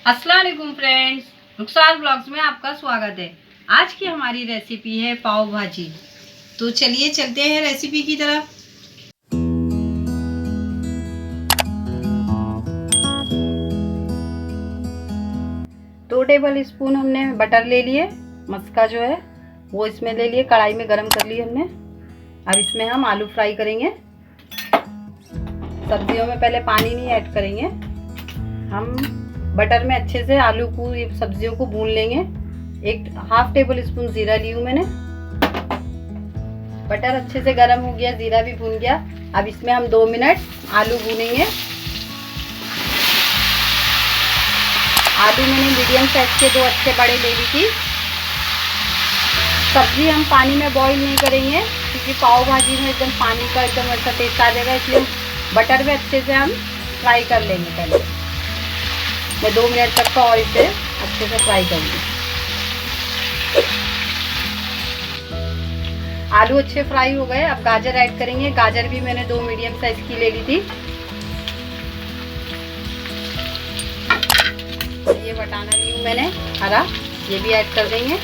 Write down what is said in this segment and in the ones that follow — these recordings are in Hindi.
अस्सलाम वालेकुम फ्रेंड्स, रुखसार ब्लॉग्स में आपका स्वागत है। आज की हमारी रेसिपी है पाव भाजी। तो चलिए चलते हैं रेसिपी की तरफ। 2 टेबल स्पून हमने बटर ले लिए, मस्का जो है वो इसमें ले लिए, कढ़ाई में गरम कर लिए हमने। अब इसमें हम आलू फ्राई करेंगे। सब्जियों में पहले पानी नहीं ऐड करेंगे, हम बटर में अच्छे से आलू को, ये सब्जियों को भून लेंगे। एक हाफ टेबल स्पून जीरा ली हूँ मैंने। बटर अच्छे से गर्म हो गया, जीरा भी भून गया। अब इसमें हम 2 मिनट आलू भूनेंगे। आलू मैंने मीडियम साइज के 2 अच्छे बड़े ले ली थी। सब्जी हम पानी में बॉईल नहीं करेंगे क्योंकि पाव भाजी में एकदम पानी का एकदम अच्छा टेस्ट आ जाएगा, इसलिए बटर में अच्छे से हम फ्राई कर लेंगे। पहले मैं 2 मिनट तक का और इसे अच्छे से फ्राई करूँगी। आलू अच्छे फ्राई हो गए। अब गाजर ऐड करेंगे। गाजर भी मैंने 2 मीडियम साइज की ले ली थी। ये बटाना ली हूँ मैंने हरा, ये भी ऐड कर देंगे।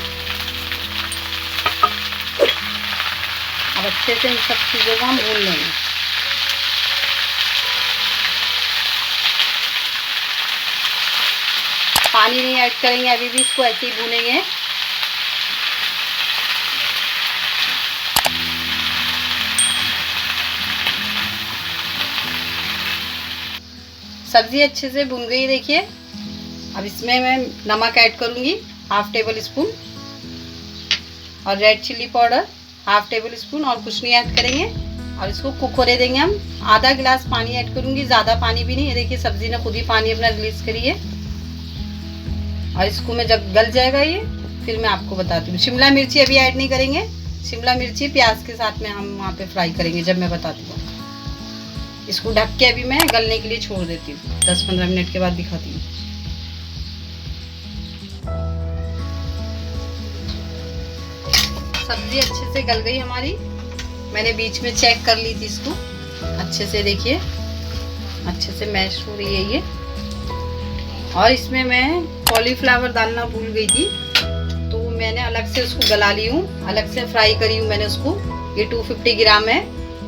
अब अच्छे से इन सब चीज़ों को हम भून लेंगे। पानी नहीं ऐड करेंगे, अभी भी इसको ऐसे ही भूनेंगे। सब्जी अच्छे से भून गई, देखिए। अब इसमें मैं नमक ऐड करूंगी, हाफ टेबल स्पून, और red chilli powder half table spoon, और कुछ नहीं ऐड करेंगे। और इसको कुक होने देंगे हम। आधा गिलास पानी ऐड करूंगी, ज़्यादा पानी भी नहीं। ये देखिए सब्जी ने खुद ही पानी अपना रिलीज करी है। और इसको मैं जब गल जाएगा ये, फिर मैं आपको बताती हूँ। शिमला मिर्ची अभी ऐड नहीं करेंगे, शिमला मिर्ची प्याज के साथ में हम वहाँ पे फ्राई करेंगे जब मैं बताती हूँ। इसको ढक के अभी मैं गलने के लिए छोड़ देती हूँ। 10-15 मिनट के बाद दिखाती हूँ। सब्जी अच्छे से गल गई हमारी। मैंने बीच में चेक कर ली थी इसको अच्छे से, देखिए अच्छे से मैश हो रही है ये। और इसमें मैं कॉलीफ्लावर डालना भूल गई थी, तो मैंने अलग से उसको गला ली हूँ, अलग से फ्राई करी हूँ मैंने उसको। ये 250 ग्राम है।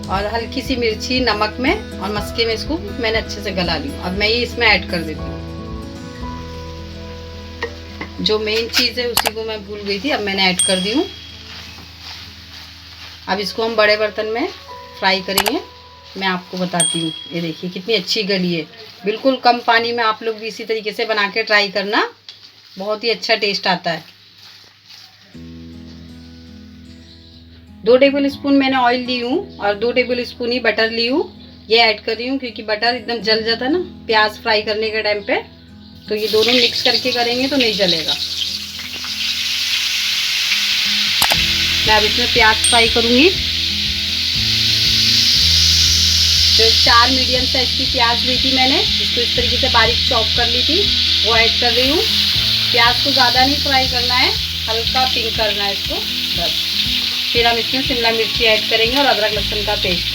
और हल्की सी मिर्ची नमक में और मस्के में इसको मैंने अच्छे से गला ली हूँ। अब मैं ये इसमें ऐड कर देती हूँ। जो मेन चीज़ है उसी को मैं भूल गई थी, अब मैंने ऐड कर दी हूँ। अब इसको हम बड़े बर्तन में फ्राई करेंगे। मैं आपको बताती हूँ। ये देखिए कितनी अच्छी गली है, बिल्कुल कम पानी में। आप लोग भी इसी तरीके से बना के ट्राई करना, बहुत ही अच्छा टेस्ट आता है। 2 टेबल स्पून मैंने ऑयल ली हूँ और 2 टेबल स्पून ही बटर ली हूँ। ये ऐड कर रही हूँ क्योंकि बटर एकदम जल जाता है ना प्याज फ्राई करने के टाइम पे, तो ये दोनों मिक्स करके करेंगे तो नहीं जलेगा। मैं अब इसमें प्याज फ्राई करूँगी। जो 4 मीडियम साइज की प्याज ली थी मैंने, इसको इस तरीके से बारीक चॉप कर ली थी, वो ऐड कर रही हूँ। प्याज को ज़्यादा नहीं फ्राई करना है, हल्का पिंक करना है इसको बस। फिर हम इसमें शिमला मिर्ची ऐड करेंगे और अदरक लहसुन का पेस्ट।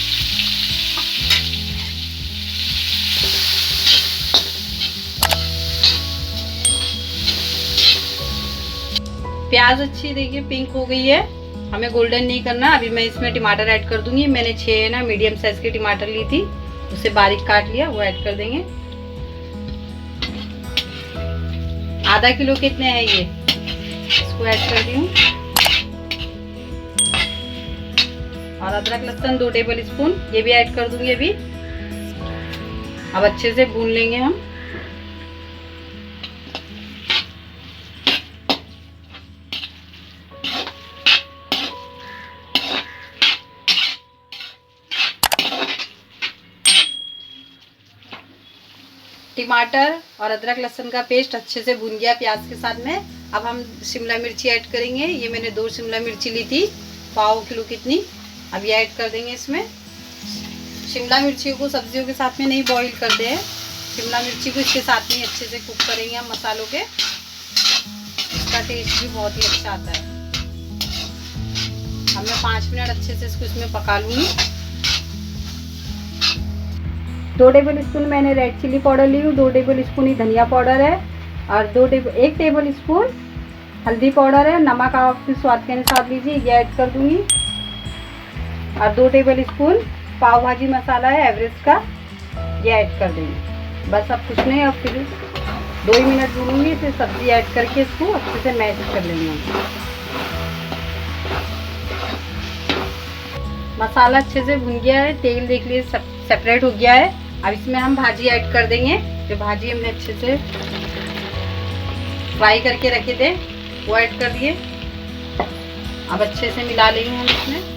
प्याज अच्छी देखिए पिंक हो गई है, हमें गोल्डन नहीं करना। अभी मैं इसमें टमाटर ऐड कर दूंगी। मैंने 6 ना मीडियम साइज के टमाटर ली थी, उसे बारीक काट लिया, वो ऐड कर देंगे। आधा किलो कितने हैं ये, इसको ऐड कर दी हूँ। और अदरक लहसुन 2 टेबल स्पून, ये भी ऐड कर दूंगी अभी। अब अच्छे से भून लेंगे हम। टमाटर और अदरक लहसुन का पेस्ट अच्छे से भून गया प्याज के साथ में। अब हम शिमला मिर्ची ऐड करेंगे। ये मैंने 2 शिमला मिर्ची ली थी, पाव किलो कितनी। अब ये ऐड कर देंगे इसमें। शिमला मिर्चियों को सब्जियों के साथ में नहीं बॉईल करते हैं, शिमला मिर्ची को इसके साथ में अच्छे से कुक करेंगे हम मसालों के। इसका टेस्ट भी बहुत ही अच्छा आता है। अब मैं 5 मिनट अच्छे से इसको इसमें पका लूँगी। 2 टेबल स्पून मैंने रेड चिली पाउडर ली हूँ, 2 टेबल स्पून ही धनिया पाउडर है, और 1 टेबल स्पून हल्दी पाउडर है, नमक आप अपने स्वाद के अनुसार लीजिए, ये ऐड कर दूंगी। और 2 टेबल स्पून पाव भाजी मसाला है एवरेस्ट का, ये ऐड कर देंगे। बस अब कुछ नहीं, अब फिर 2 ही मिनट भूनूंगी, फिर सब्जी ऐड करके इसको अच्छे से मैश कर लेंगे। मसाला अच्छे से भुन गया है, तेल देख लीजिए सेपरेट हो गया है। अब इसमें हम भाजी ऐड कर देंगे, जो भाजी हमने अच्छे से फ्राई करके रखे थे वो ऐड कर दिए। अब अच्छे से मिला लेंगे हम इसमें।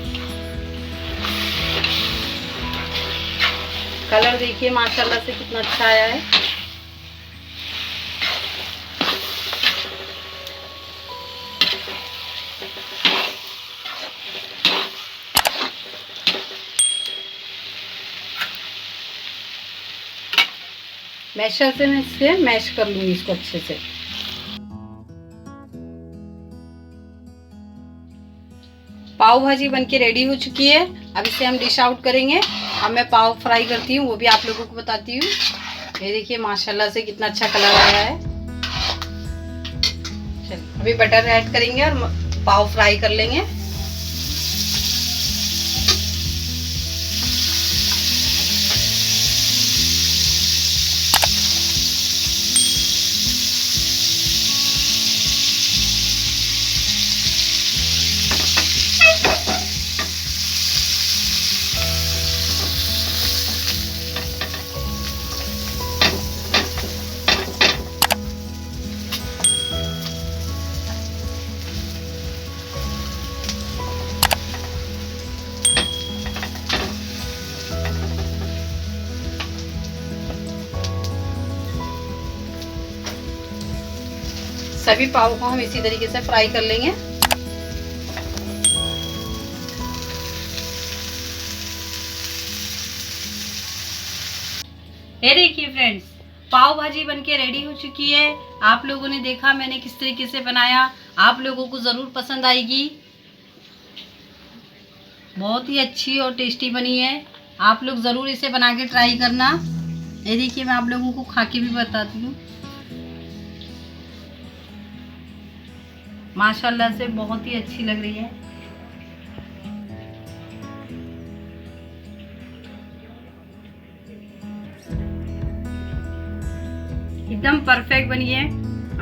कलर देखिए माशाल्लाह से कितना अच्छा आया है। मैशर से मैं इससे मैश कर लूँगी इसको अच्छे से। पाव भाजी बनके रेडी हो चुकी है। अब इसे हम डिश आउट करेंगे। अब मैं पाव फ्राई करती हूँ, वो भी आप लोगों को बताती हूँ। ये देखिए माशाल्लाह से कितना अच्छा कलर आया है। चलिए अभी बटर ऐड करेंगे और पाव फ्राई कर लेंगे। सभी पाव को हम इसी तरीके से फ्राई कर लेंगे। ये देखिए फ्रेंड्स, पाव भाजी बनके रेडी हो चुकी है। आप लोगों ने देखा मैंने किस तरीके से बनाया, आप लोगों को ज़रूर पसंद आएगी। बहुत ही अच्छी और टेस्टी बनी है। आप लोग ज़रूर इसे बना के ट्राई करना। ये देखिए मैं आप लोगों को खा के भी बताती हूँ। माशाल्लाह से बहुत ही अच्छी लग रही है। एकदम परफेक्ट बनी है।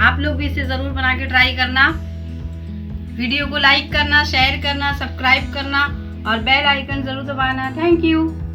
आप लोग भी इसे ज़रूर बना के ट्राई करना। वीडियो को लाइक करना, शेयर करना, सब्सक्राइब करना और बेल आइकन ज़रूर दबाना। Thank you.